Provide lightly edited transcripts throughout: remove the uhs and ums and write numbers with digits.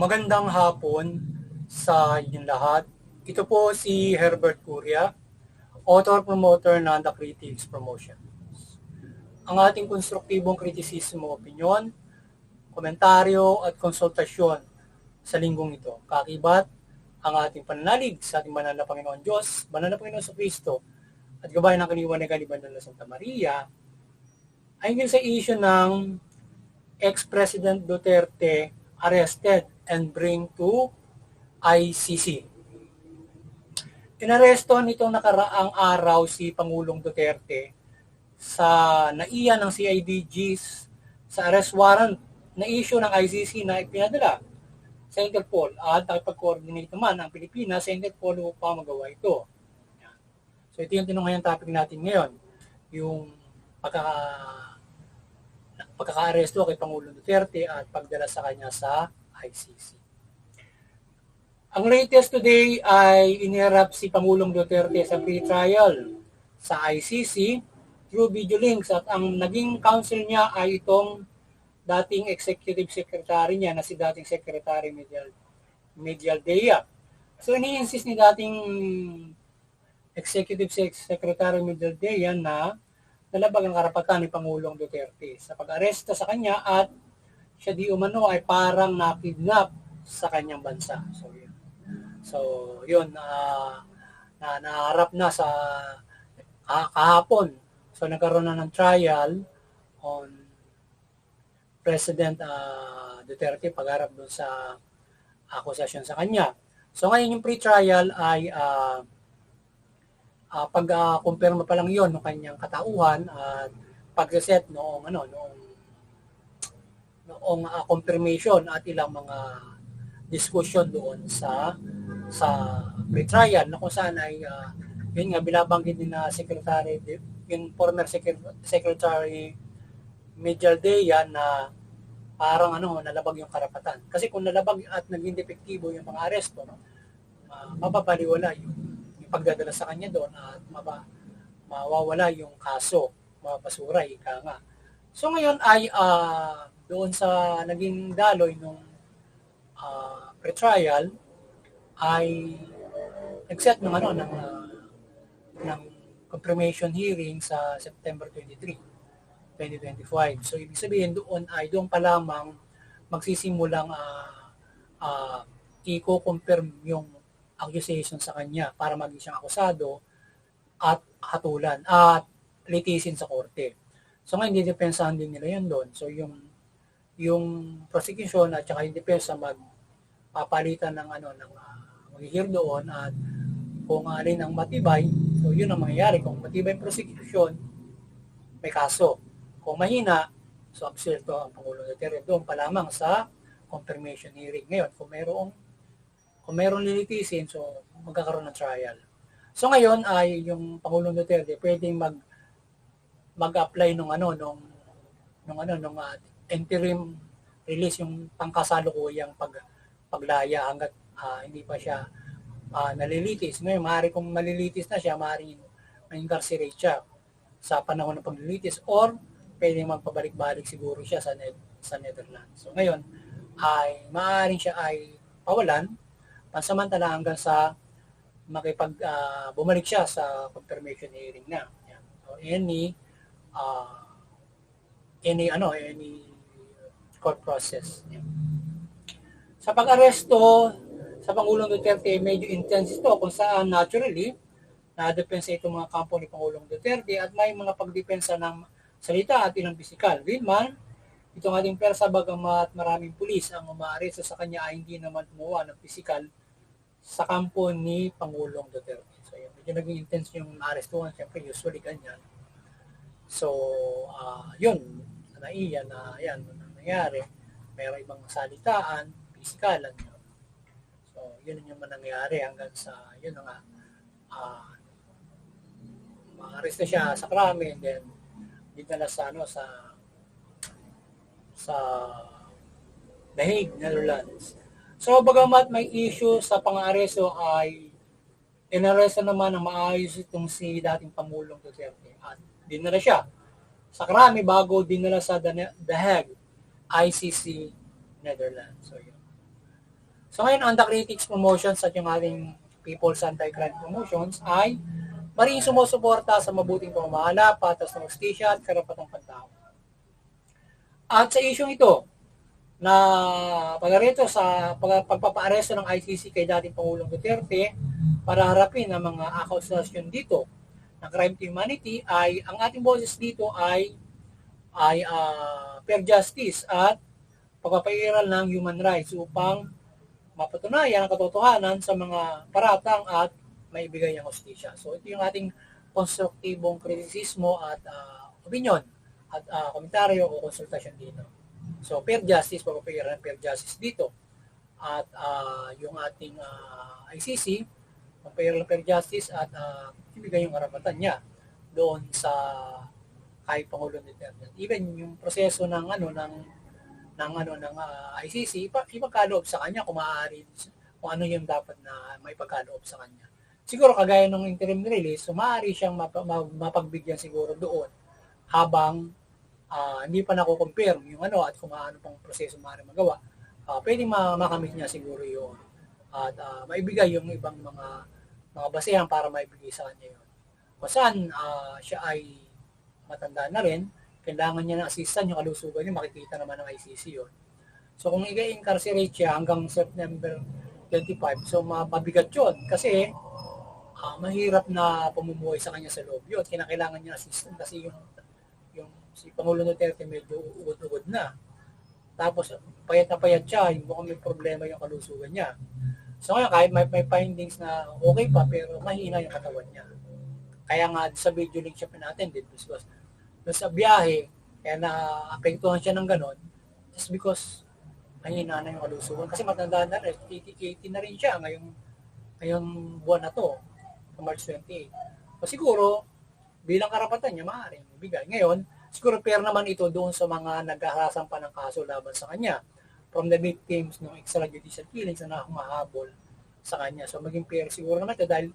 Magandang hapon sa inyong lahat. Ito po si Herbert Curia, author-promoter ng The Critics Promotion. Ang ating konstruktibong kritisismo, opinyon, komentaryo at konsultasyon sa linggong ito. Kakibat ang ating pananalig sa ating banal na Panginoon Diyos, banal na Panginoon sa Kristo, at gabay ng kaliwanagan ni Banal na Santa Maria, ay hinggil sa issue ng ex-President Duterte arrested and bring to ICC. Inaresto nitong nakaraang araw si Pangulong Duterte sa naiya ng CIDGs sa arrest warrant na issue ng ICC na ipinadala sa Interpol at nakipag-coordinate naman ang Pilipinas sa Interpol upang magawa ito. So ito yung tinunghayang topic natin ngayon, yung pagkaka-aresto kay Pangulong Duterte at pagdala sa kanya sa ICC. Ang latest today ay inirap si Pangulong Duterte sa pre-trial sa ICC through video links at ang naging counsel niya ay itong dating executive secretary niya na si dating Secretary Medialdea. So ini-insist ni dating executive secretary Medialdea na nalabag ang karapatan ni Pangulong Duterte sa pag-aresto sa kanya at siya di umano ay parang na-kidnap sa kanyang bansa. So yun, naharap na sa kahapon. So nagkaroon na ng trial on President Duterte pagharap doon sa akusasyon sa kanya. So ngayon yung pre-trial ay pag-kumpirma pa lang yon ng kanyang katauhan at pag-reset noong confirmation at ilang mga discussion doon sa pre-trial na kung saan ay yun nga binabanggit din na secretary, yung former secretary Medialdea na parang nalabag yung karapatan. Kasi kung nalabag at naging depektibo yung mga aresto, mapapaliwala yung pagdadala sa kanya doon at mawawala yung kaso, mapapasura, ika nga. So ngayon ay doon sa naging daloy nung pre-trial ay nag-set ng ng confirmation hearing sa September 23, 2025. So ibig sabihin doon pa lamang magsisimulang i-confirm yung accusation sa kanya para maging siyang akusado at hatulan at litisin sa korte. So ngayon didepensahan din nila yan doon. So yung prosecution at saka yung depensa magpapalitan ng maghihir doon at kung alin ang matibay, so yun ang mangyayari. Kung matibay yung prosecution, may kaso. Kung mahina, so absuelto ang Pangulong Duterte doon pa lamang sa confirmation hearing. Ngayon, kung mayroong lilitisin, so magkakaroon ng trial. So ngayon ay yung Pangulong Duterte pwedeng mag-apply nung interim release, yung pangkasalukuyang paglaya hanggat hindi pa siya nalilitis. Ngayon, maaari kung malilitis na siya, maaari ma-incarcerate siya sa panahon ng paglilitis or pwedeng magpabalik-balik siguro siya sa Netherlands. So ngayon, ay maaaring siya ay pawalan pansamantala hanggang sa bumalik siya sa confirmation hearing na. Yan. So any court process. Yan. Sa pag-aresto sa Pangulong Duterte, medyo intense ito kung saan naturally na-depensa itong mga kampo ni Pangulong Duterte at may mga pagdepensa ng salita at ilang pisikal. Gayunman, itong ating persa bagamat maraming pulis ang umaaresto sa kanya ay hindi naman gumawa ng pisikal sa kampo ni Pangulong Duterte. So yun, medyo naging intense yung arestuhan, siyempre usually ganyan. So yun, naiya na yan, nangyari. Mayroong ibang salitaan, pisikalan. So yun yung nangyari hanggang sa yun nga ma-arrest na siya sa krami and then dinala sa The Hague, Netherlands. So bagamat may issue sa pang-aresto ay inaresto naman ng maayos itong si dating Pangulong Duterte at dinala siya sa krami bago dinala sa The Hague, ICC, Netherlands. So yun. So ngayon, ang The Critics Promotions at yung ating People's Anti-Crime Promotions ay maring sumusuporta sa mabuting pamamahala, patas ng hustisya at karapatang pantao. At sa isyong ito, na pagkarito sa pagpapaaresto ng ICC kay dating Pangulong Duterte para harapin ang mga akusasyon dito ng crime to humanity, ay ang ating boses dito ay fair justice at pagpapairal ng human rights upang mapatunayan ang katotohanan sa mga paratang at maibigay ang hustisya. So ito yung ating konstruktibong kritisismo at opinion at komentaryo o konsultasyon dito. So fair justice, pagpapairal ng fair justice dito. At yung ating ICC, pagpapairal ng fair justice at ibigay yung karapatan niya doon sa kay Pangulong Duterte. Even yung proseso ng ICC, ipagkaloob sa kanya kung maaari, kung ano yung dapat na may pagkaloob sa kanya. Siguro kagaya ng interim release, so maaari siyang mapagbigyan siguro doon habang hindi pa nako-confirm yung at kung ano pang proseso maaari magawa. Pwedeng makamit niya siguro yun at maibigay yung ibang mga basehan para maibigay sa kanya yun. Kung saan siya ay matanda na rin, kailangan niya ng assistant, yung kalusugan niya, makikita naman ng ICC yun. So kung i-incarcerate siya hanggang September 25, so mabigat yun kasi mahirap na pamumuhay sa kanya sa loob yun. Kinakailangan niya assistant kasi yung si Pangulong Duterte medyo ugod-ugod na. Tapos payat na payat siya, mukhang may problema yung kalusugan niya. So ngayon, kahit may findings na okay pa, pero mahina yung katawan niya. Kaya nga sa video link siya pinattended because doon sa biyahe, kaya na-apektuhan siya ng ganon, just because mahina na yung kalusugan. Kasi matanda na rin, 80 na rin siya ngayong buwan na to, March 28. So siguro, bilang karapatan niya, maaaring ibigay. Ngayon, siguro fair naman ito doon sa mga naghahasan pa ng kaso laban sa kanya from the victims ng extrajudicial killings na humahabol sa kanya. So maging fair siguro naman ito dahil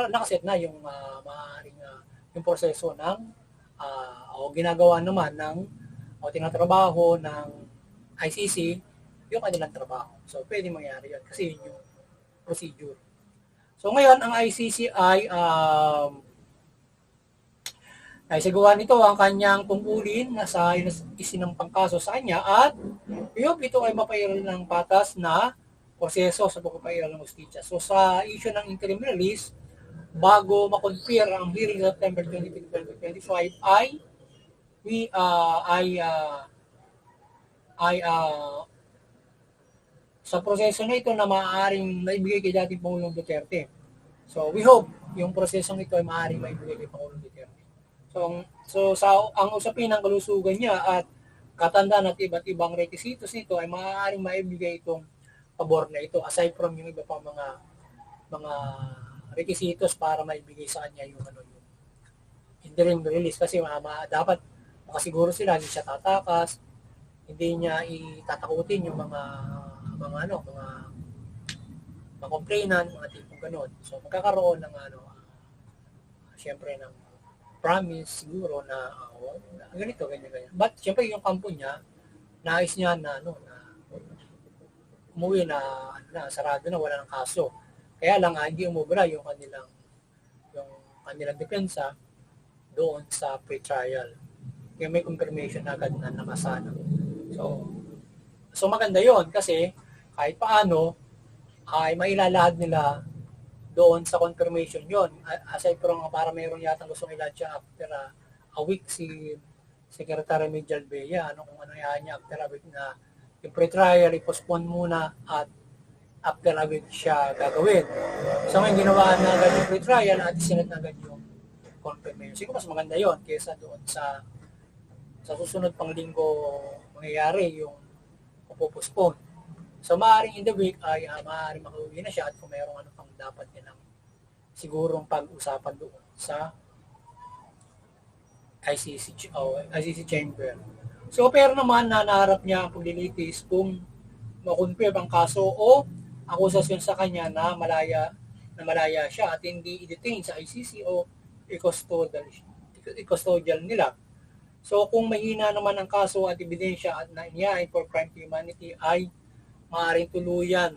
nakaset na yung maaaring yung proseso ng o ginagawa naman o tinatrabaho ng ICC yung kanilang trabaho. So pwede mangyari yun kasi yun yung procedure. So ngayon ang ICC ay sagawa nito ang kanyang tungkulin na sa isinampang kaso sa kanya at ito ay mapairal ng patas na proseso sa pagpapairal ng hustisya. So sa issue ng interim release, bago makonfirm ang hearing sa September 20, 2025 sa proseso na ito na maaaring maibigay kay dating Pangulong Duterte. So we hope yung prosesong ito ay maaaring maibigay kay Pangulong Duterte. So ang usapin ng kalusugan niya at katandaan at iba't ibang requisitos nito ay maaaring maibigay itong pabor na ito aside from yung iba pang mga requisitos para maibigay sa kanya yung interim release kasi dapat makasiguro sila hindi siya tatakas, hindi niya itatakutin yung mga complainant, mga tipong ganun. So magkakaroon ng syempre ng promise siguro na ganito, ganyan. But syempre yung kampo niya, nais niya na umuwi na sarado na, wala ng kaso. Kaya lang hindi umubra yung kanilang depensa doon sa pre-trial. Kaya may confirmation agad na nakasana. So maganda yon kasi kahit paano ay mailalahad nila doon sa confirmation yon. Aside from para mayroon yatang gustong iladya after a week si Secretary Major Bea, kung ano yan niya after a week na yung pre-trial i-postpone muna at after a week siya gagawin. So ngayon ginawa na agad yung pre-trial at isinat na agad yung confirmation. Siguro mas maganda yon kaysa doon sa susunod pang linggo mangyayari yung popostpone. So maaaring in the week ay maaaring makauwi na siya at kung mayroong pang dapat nilang sigurong pag-usapan doon sa ICC chamber. So pero naman na naharap niya ang paglilitis kung makonfirm ang kaso o akusasyon sa kanya na malaya siya at hindi i-detain sa ICC o i-custodial nila. So kung mahina naman ang kaso at ebidensya at na niya for crime to humanity ay maaaring tuluyan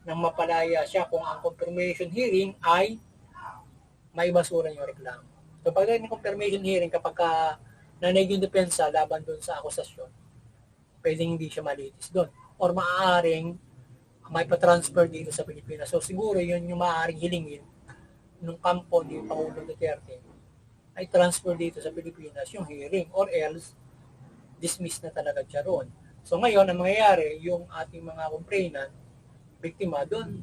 ng mapalaya siya kung ang confirmation hearing ay may basura yung reklamo. So pagdating ng confirmation hearing, kapag nanig yung depensa laban doon sa akusasyon, pwedeng hindi siya malitis doon. Or maaaring may pa-transfer dito sa Pilipinas. So siguro yun yung maaaring hilingin nung kampo ni Pangulong Duterte ay transfer dito sa Pilipinas yung hearing, or else dismiss na talaga siya roon. So ngayon, ang mangyayari, yung ating mga complainant, biktima doon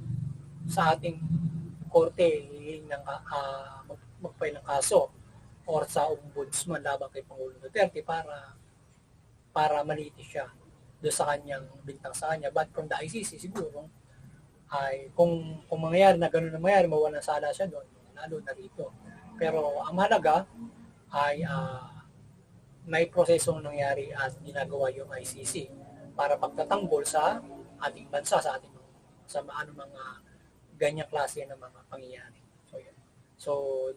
sa ating korte, mag-file ng kaso or sa ombudsman laban kay Pangulong Duterte para malitis siya doon sa kanyang bintang sa kanya. But from the ICC, siguro, ay kung mangyayari na gano'n na mangyayari, mawalan sala siya doon, lalo na rito. Pero ang mahalaga ay may prosesong nangyari at ginagawa yung ICC para pagtatanggol sa ating bansa, sa mga ganyang klase ng mga pangyayari. So, yun. So,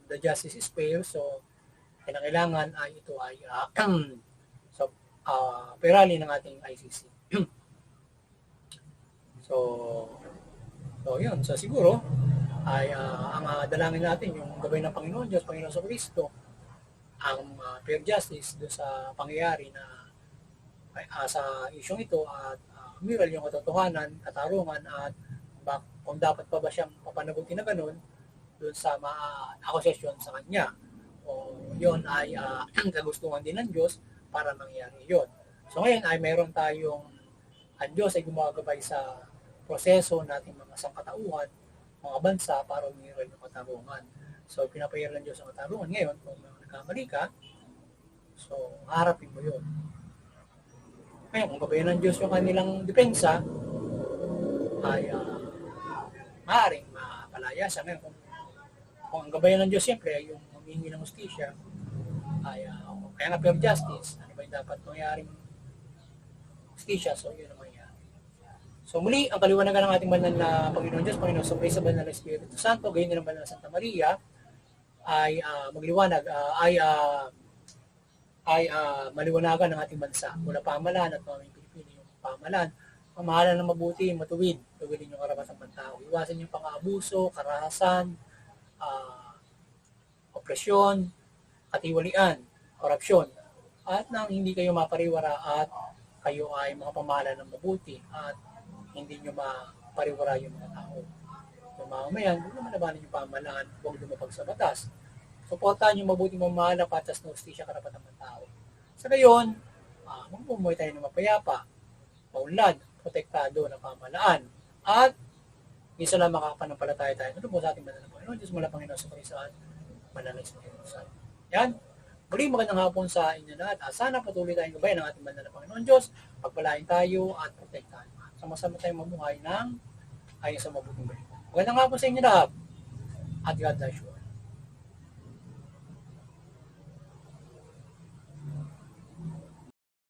the justice is fair. So, kailangan ay ito ay perali ng ating ICC. So, yun. So, siguro, ay ang dalangin natin, yung gabay ng Panginoon Diyos, Panginoon sa Kristo, ang fair justice doon sa pangyayari na sa isyong ito at umiral yung katotohanan, katarungan at kung dapat pa ba siyang papanagutin na ganun doon sa akusasyon sa kanya. O yun ay ang kagustuhan din ng Diyos para mangyari yun. So ngayon ay mayroon tayong ang Diyos ay gumagabay sa proseso nating mga sangkatauhan, mga bansa para umiral yung katarungan. So pinapayaran ng Diyos ang katarungan ngayon kung nagkamali ka, so harapin mo yun. Ngayon, kung gabayan ng Diyos yung kanilang depensa, ay maaaring mapalaya siya. Ngayon, kung ang gabayan ng Diyos, siyempre, ay yung humingi ng hustisya, ay kaya nga fair justice, ano ba yung dapat mangyaring hustisya? So, yun ang mangyari. So, muli, ang kaliwanagan ng ating banal na Panginoon Diyos, Panginoon sa sa banal na Espiritu Santo, gayon din ang banal na Santa Maria, ay magliwanag, maliwanagan ng ating bansa mula pamahalaan at mga Pilipino yung pamahalaan. Pamahalaan ng mabuti, matuwid, tuwidin yung karapatang pantao. Iwasan yung pang-aabuso, karahasan, opresyon, katiwalian, korupsyon, at nang hindi kayo mapariwara at kayo ay mga pamahalaan ng mabuti at hindi nyo mapariwara yung mga tao. Yung mamamayan, huwag naman labanan yung pamahalaan, huwag lumapag sa batas. Suportahan yung mabuting mamahala, patas na hustisya, karapatang ng tao. Sa gayon, magmumuhay tayo ng mapayapa, maunlad, protektado ng pamahalaan, at isa lang makakapanampalataya tayo. Ito po sa ating banal na Panginoon, Diyos mula Panginoon sa Panginoon, manalay sa Panginoon. Yan. Muli magandang hapon sa inyo lahat. Sana patuloy tayong gabayan ng ating banal na Panginoon Diyos, pagpalain tayo at protektahan. Sama-sama tayong mabuhay ng ayon sa mabuting balita. Magandang hapon sa inyo lahat. At God bless you.